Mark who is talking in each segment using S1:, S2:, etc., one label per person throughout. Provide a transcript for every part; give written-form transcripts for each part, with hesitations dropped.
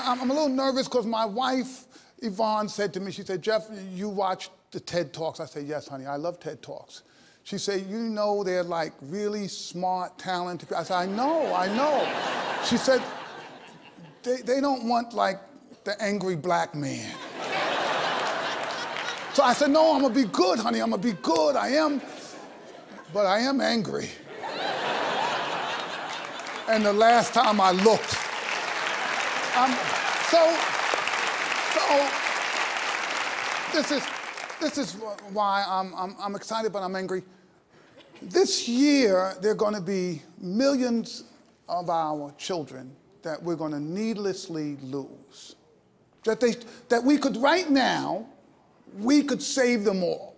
S1: I'm a little nervous because my wife, Yvonne, said to me, she said, Jeff, you watch the TED Talks? I said, yes, honey, I love TED Talks. She said, you know they're like really smart, talented people. I said, I know. She said, they don't want like the angry black man. So I said, no, I'm gonna be good, honey, I'm gonna be good, I am, but I am angry. And the last time I looked, this is why I'm excited, but I'm angry. This year, there are going to be millions of our children that we're going to needlessly lose. That we could, right now, we could save them all.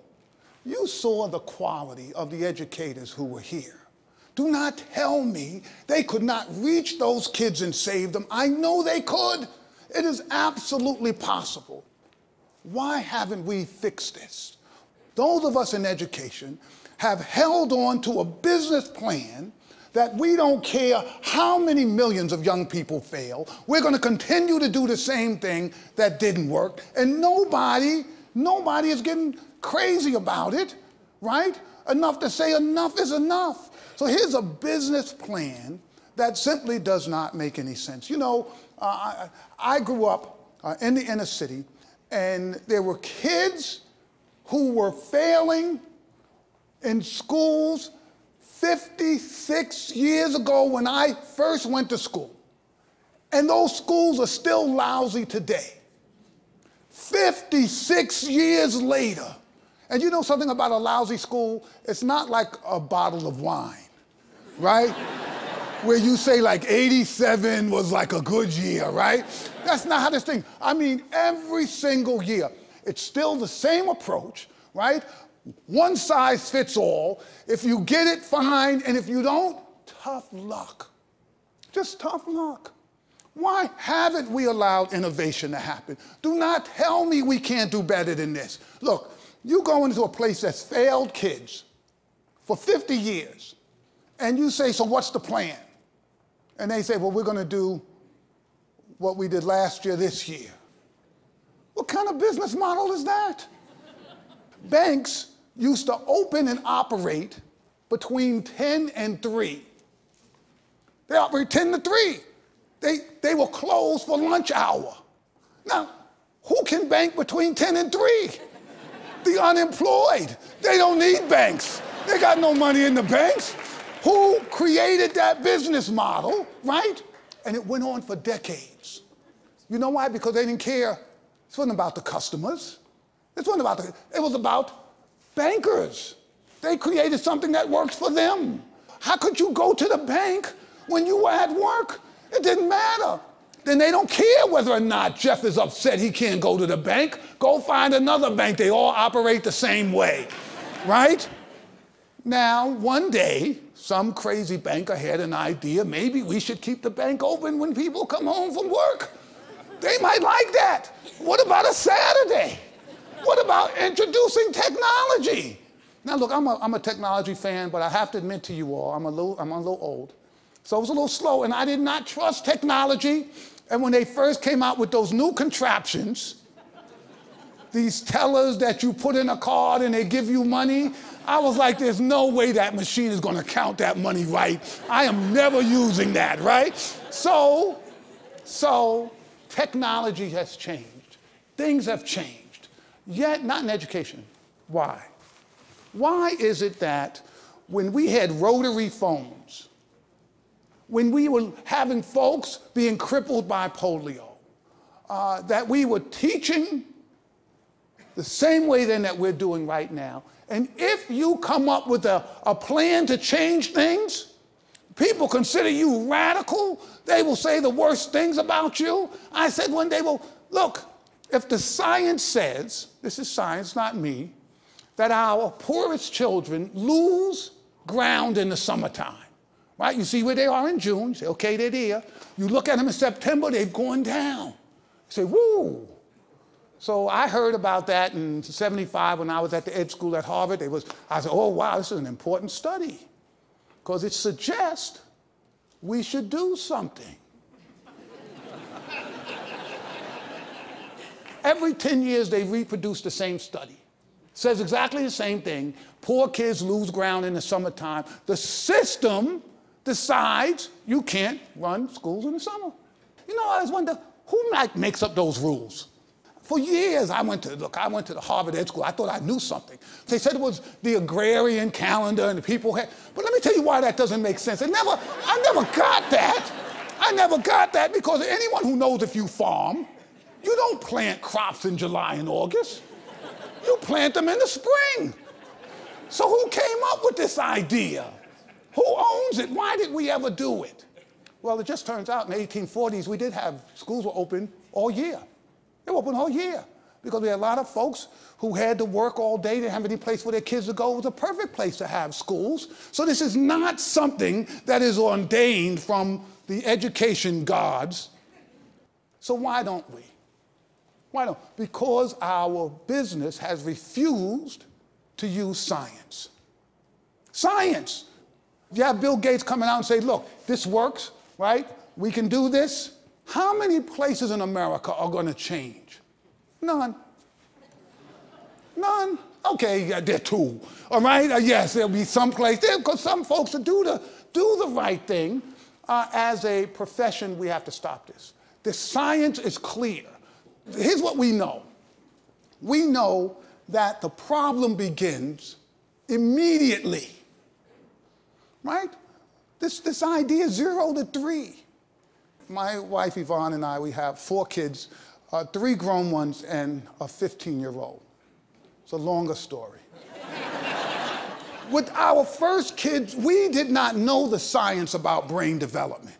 S1: You saw the quality of the educators who were here. Do not tell me they could not reach those kids and save them. I know they could. It is absolutely possible. Why haven't we fixed this? Those of us in education have held on to a business plan that we don't care how many millions of young people fail. We're going to continue to do the same thing that didn't work. And nobody is getting crazy about it, right? Enough to say enough is enough. So here's a business plan that simply does not make any sense. You know, I grew up in the inner city, and there were kids who were failing in schools 56 years ago when I first went to school. And those schools are still lousy today. 56 years later. And you know something about a lousy school? It's not like a bottle of wine, right? Where you say like 87 was like a good year, right? That's not how this thing, I mean, every single year, it's still the same approach, right? One size fits all. If you get it, fine, and if you don't, tough luck. Just tough luck. Why haven't we allowed innovation to happen? Do not tell me we can't do better than this. Look, you go into a place that's failed kids for 50 years, and you say, so what's the plan? And they say, well, we're going to do what we did last year, this year. What kind of business model is that? Banks used to open and operate between 10 and 3. They operate 10 to 3. They will close for lunch hour. Now, who can bank between 10 and 3? The unemployed. They don't need banks. They got no money in the banks. Who created that business model, right? And it went on for decades. You know why? Because they didn't care. It wasn't about the customers. It was about bankers. They created something that worked for them. How could you go to the bank when you were at work? It didn't matter. Then they don't care whether or not Jeff is upset he can't go to the bank. Go find another bank. They all operate the same way, right? Now, one day, some crazy banker had an idea, maybe we should keep the bank open when people come home from work. They might like that. What about a Saturday? What about introducing technology? Now look, I'm a technology fan, but I have to admit to you all, I'm a little old. So it was a little slow, and I did not trust technology. And when they first came out with those new contraptions, these tellers that you put in a card and they give you money, I was like, there's no way that machine is gonna count that money right. I am never using that, right? So technology has changed. Things have changed, yet not in education. Why? Why is it that when we had rotary phones, when we were having folks being crippled by polio, that we were teaching the same way then that we're doing right now? And if you come up with a plan to change things, people consider you radical. They will say the worst things about you. I said one day, well, look, if the science says, this is science, not me, that our poorest children lose ground in the summertime, right? You see where they are in June, you say, okay, they're there. You look at them in September, they've gone down. You say, woo. So I heard about that in '75 when I was at the ed school at Harvard. I said, oh, wow, this is an important study because it suggests we should do something. Every 10 years, they reproduce the same study. Says exactly the same thing. Poor kids lose ground in the summertime. The system decides you can't run schools in the summer. You know, I always wonder, who makes up those rules? For years, I went to the Harvard Ed School. I thought I knew something. They said it was the agrarian calendar and the people had, but let me tell you why that doesn't make sense. I never got that. I never got that because anyone who knows if you farm, you don't plant crops in July and August. You plant them in the spring. So who came up with this idea? Who owns it? Why did we ever do it? Well, it just turns out in the 1840s, we did have, schools were open all year. They were open all year because we had a lot of folks who had to work all day, didn't have any place for their kids to go. It was a perfect place to have schools. So this is not something that is ordained from the education gods. So why don't we? Why don't? Because our business has refused to use science. Science. If you have Bill Gates coming out and say, look, this works, right? We can do this. How many places in America are going to change? None. None. Okay, yeah, there are two. All right? Yes, there'll be some place there because some folks will do the right thing. As a profession, we have to stop this. The science is clear. Here's what we know. We know that the problem begins immediately. Right? This idea 0 to 3. My wife Yvonne and I, we have 4 kids, 3 grown ones and a 15-year-old. It's a longer story. With our first kids, we did not know the science about brain development.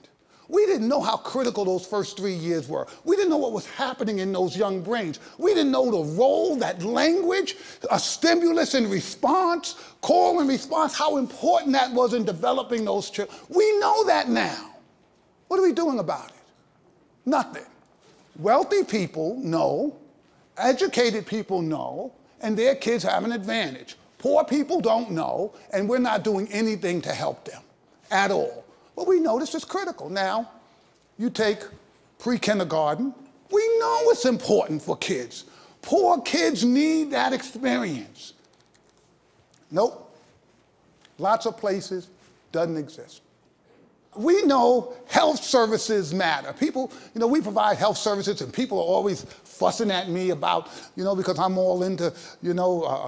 S1: We didn't know how critical those first 3 years were. We didn't know what was happening in those young brains. We didn't know the role that language, a stimulus and response, call and response, how important that was in developing those children. We know that now. What are we doing about it? Nothing. Wealthy people know, educated people know, and their kids have an advantage. Poor people don't know, and we're not doing anything to help them at all. But we know this is critical. Now, you take pre-kindergarten. We know it's important for kids. Poor kids need that experience. Nope. Lots of places, doesn't exist. We know health services matter. People, we provide health services and people are always fussing at me about, because I'm all into,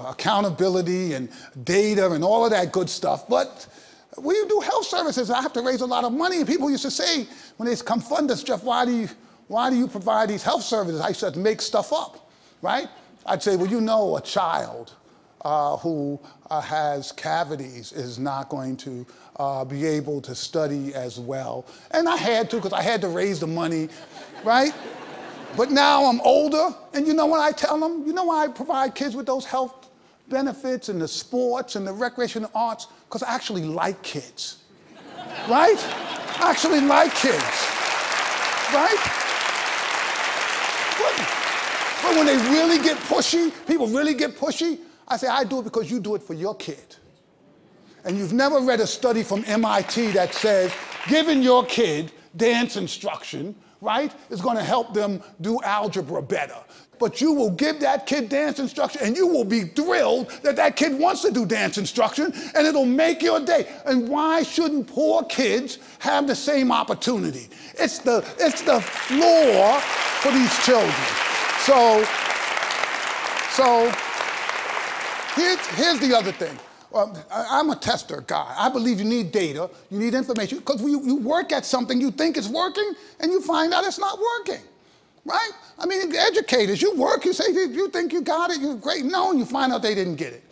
S1: accountability and data and all of that good stuff. But when you do health services, I have to raise a lot of money. And people used to say, when they come fund us, Jeff, why do you provide these health services? I used to have to make stuff up, right? I'd say, well, a child who has cavities is not going to be able to study as well. And I had to, because I had to raise the money, right? But now I'm older, and you know what I tell them? You know why I provide kids with those health benefits and the sports and the recreation and arts? Because I actually like kids, right? I actually like kids, right? But when they really get pushy, people really get pushy, I say, I do it because you do it for your kid. And you've never read a study from MIT that says giving your kid dance instruction, right, is going to help them do algebra better. But you will give that kid dance instruction and you will be thrilled that that kid wants to do dance instruction and it'll make your day. And why shouldn't poor kids have the same opportunity? It's the floor for these children. So here's the other thing. I'm a tester guy. I believe you need data, you need information, because you work at something, you think it's working, and you find out it's not working, right? I mean, educators, you work, you say, you think you got it, you're great. No, and you find out they didn't get it.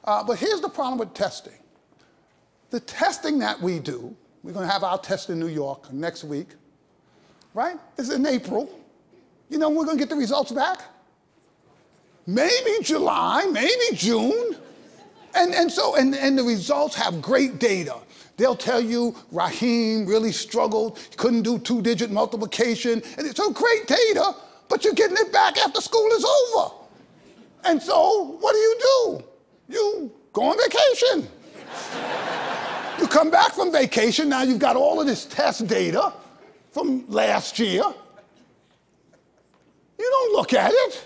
S1: But here's the problem with testing. The testing that we do, we're going to have our test in New York next week, right? It's in April. You know when we're going to get the results back? Maybe July, maybe June. And the results have great data. They'll tell you Raheem really struggled, he couldn't do 2-digit multiplication, and it's so great data, but you're getting it back after school is over. And so what do? You go on vacation. You come back from vacation, now you've got all of this test data from last year. You don't look at it.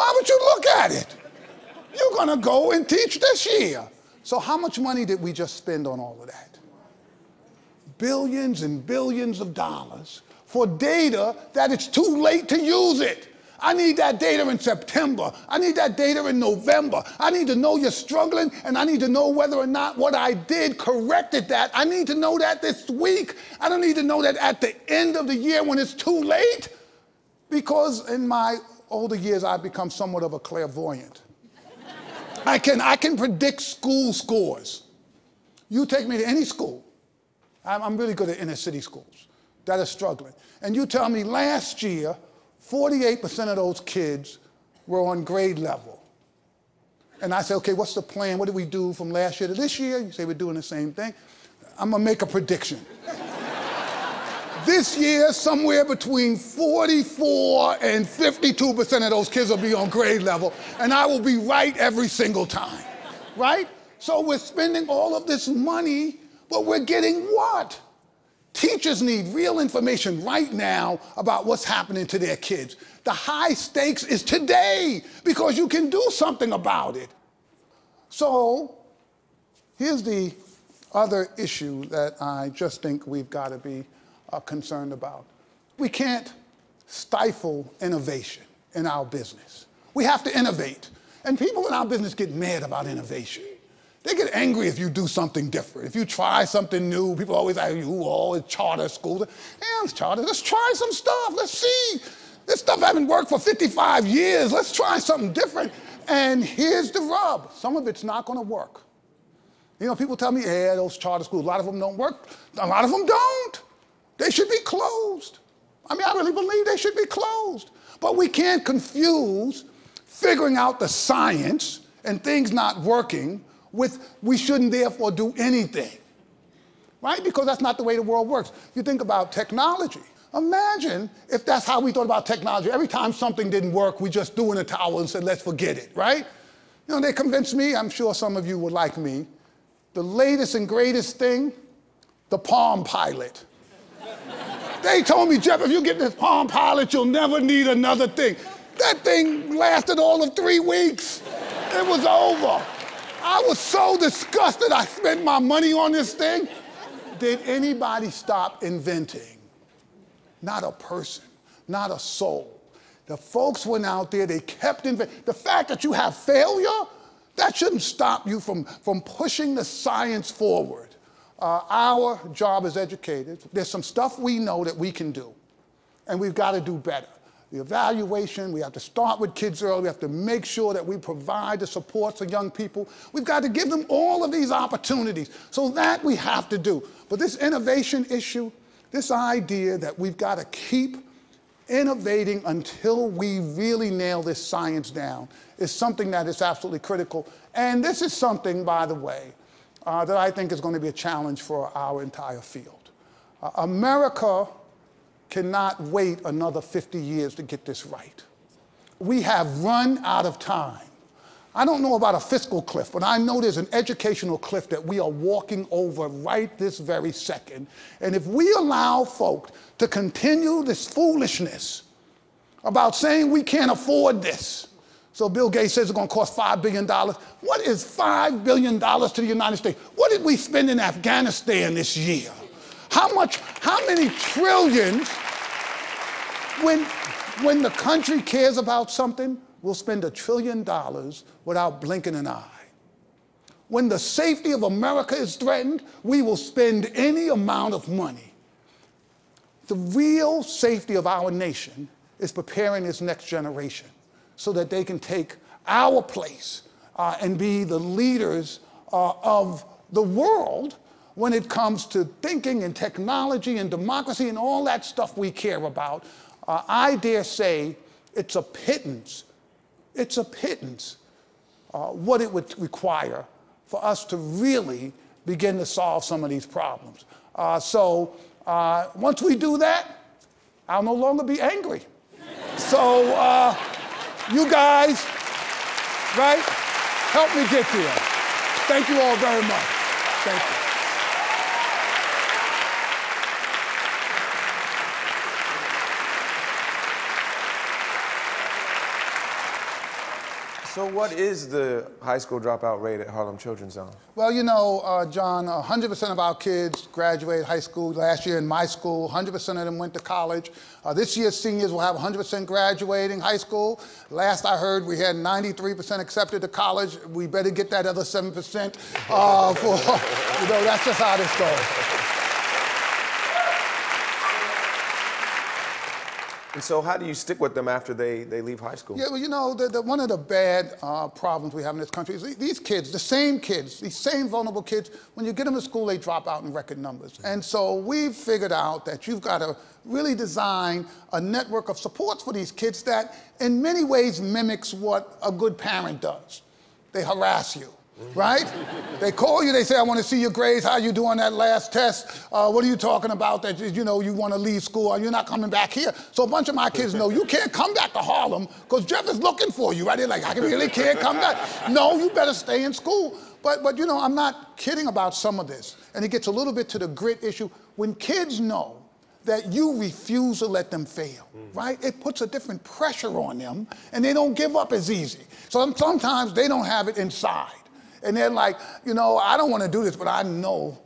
S1: Why would you look at it? You're going to go and teach this year. So how much money did we just spend on all of that? Billions and billions of dollars for data that it's too late to use it. I need that data in September. I need that data in November. I need to know you're struggling, and I need to know whether or not what I did corrected that. I need to know that this week. I don't need to know that at the end of the year when it's too late, because in my older years, I've become somewhat of a clairvoyant. I can predict school scores. You take me to any school. I'm really good at inner city schools that are struggling. And you tell me last year, 48% of those kids were on grade level. And I say, okay, what's the plan? What did we do from last year to this year? You say we're doing the same thing. I'm gonna make a prediction. This year, somewhere between 44 and 52% of those kids will be on grade level, and I will be right every single time, right? So we're spending all of this money, but we're getting what? Teachers need real information right now about what's happening to their kids. The high stakes is today, because you can do something about it. So here's the other issue that I just think we've got to be concerned about. We can't stifle innovation in our business. We have to innovate. And people in our business get mad about innovation. They get angry if you do something different. If you try something new, people always say, you all in charter schools. Yeah, it's charter. Let's try some stuff. Let's see. This stuff hasn't worked for 55 years. Let's try something different. And here's the rub. Some of it's not going to work. You know, people tell me, yeah, those charter schools, a lot of them don't work. A lot of them don't. They should be closed. I mean, I really believe they should be closed. But we can't confuse figuring out the science and things not working with we shouldn't therefore do anything, right? Because that's not the way the world works. You think about technology. Imagine if that's how we thought about technology. Every time something didn't work, we just threw in a towel and said, let's forget it, right? You know, they convinced me, I'm sure some of you would like me, the latest and greatest thing, the Palm Pilot. They told me, Jeff, if you get this Palm Pilot, you'll never need another thing. That thing lasted all of 3 weeks. It was over. I was so disgusted I spent my money on this thing. Did anybody stop inventing? Not a person, not a soul. The folks went out there, they kept inventing. The fact that you have failure, that shouldn't stop you from pushing the science forward. Our job as educators, there's some stuff we know that we can do, and we've got to do better. The evaluation, we have to start with kids early. We have to make sure that we provide the support for young people. We've got to give them all of these opportunities. So that we have to do. But this innovation issue, this idea that we've got to keep innovating until we really nail this science down is something that is absolutely critical. And this is something, by the way, that I think is going to be a challenge for our entire field. America cannot wait another 50 years to get this right. We have run out of time. I don't know about a fiscal cliff, but I know there's an educational cliff that we are walking over right this very second. And if we allow folk to continue this foolishness about saying we can't afford this, so Bill Gates says it's going to cost $5 billion. What is $5 billion to the United States? What did we spend in Afghanistan this year? How many trillions, when the country cares about something, we'll spend $1 trillion without blinking an eye. When the safety of America is threatened, we will spend any amount of money. The real safety of our nation is preparing this next generation so that they can take our place and be the leaders of the world when it comes to thinking and technology and democracy and all that stuff we care about. I dare say it's a pittance what it would require for us to really begin to solve some of these problems. So once we do that, I'll no longer be angry. So you guys, right, help me get there. Thank you all very much. Thank you.
S2: So what is the high school dropout rate at Harlem Children's Zone?
S1: Well, you know, John, 100% of our kids graduated high school. Last year in my school, 100% of them went to college. This year, seniors will have 100% graduating high school. Last I heard, we had 93% accepted to college. We better get that other 7% for, you know, that's just how this goes.
S2: And so how do you stick with them after they leave high school?
S1: Yeah, well, you know, one of the bad problems we have in this country is these kids, these same vulnerable kids, when you get them to school, they drop out in record numbers. And so we've figured out that you've got to really design a network of supports for these kids that in many ways mimics what a good parent does. They harass you. Right? They call you, they say, I want to see your grades, how you do on that last test, what are you talking about that, you know, you want to leave school, or you're not coming back here. So a bunch of my kids know, you can't come back to Harlem because Jeff is looking for you, right? They're like, I really can't come back. No, you better stay in school. But you know, I'm not kidding about some of this. And it gets a little bit to the grit issue. When kids know that you refuse to let them fail, right? It puts a different pressure on them, and they don't give up as easy. So sometimes they don't have it inside. And they're like, you know, I don't want to do this, but I know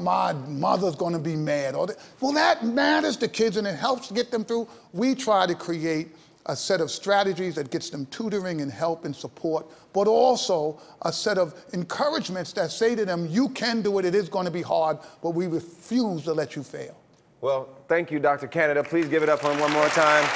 S1: my mother's going to be mad. Well, that matters to kids, and it helps get them through. We try to create a set of strategies that gets them tutoring and help and support, but also a set of encouragements that say to them, you can do it, it is going to be hard, but we refuse to let you fail.
S2: Well, thank you, Dr. Canada. Please give it up for him one more time.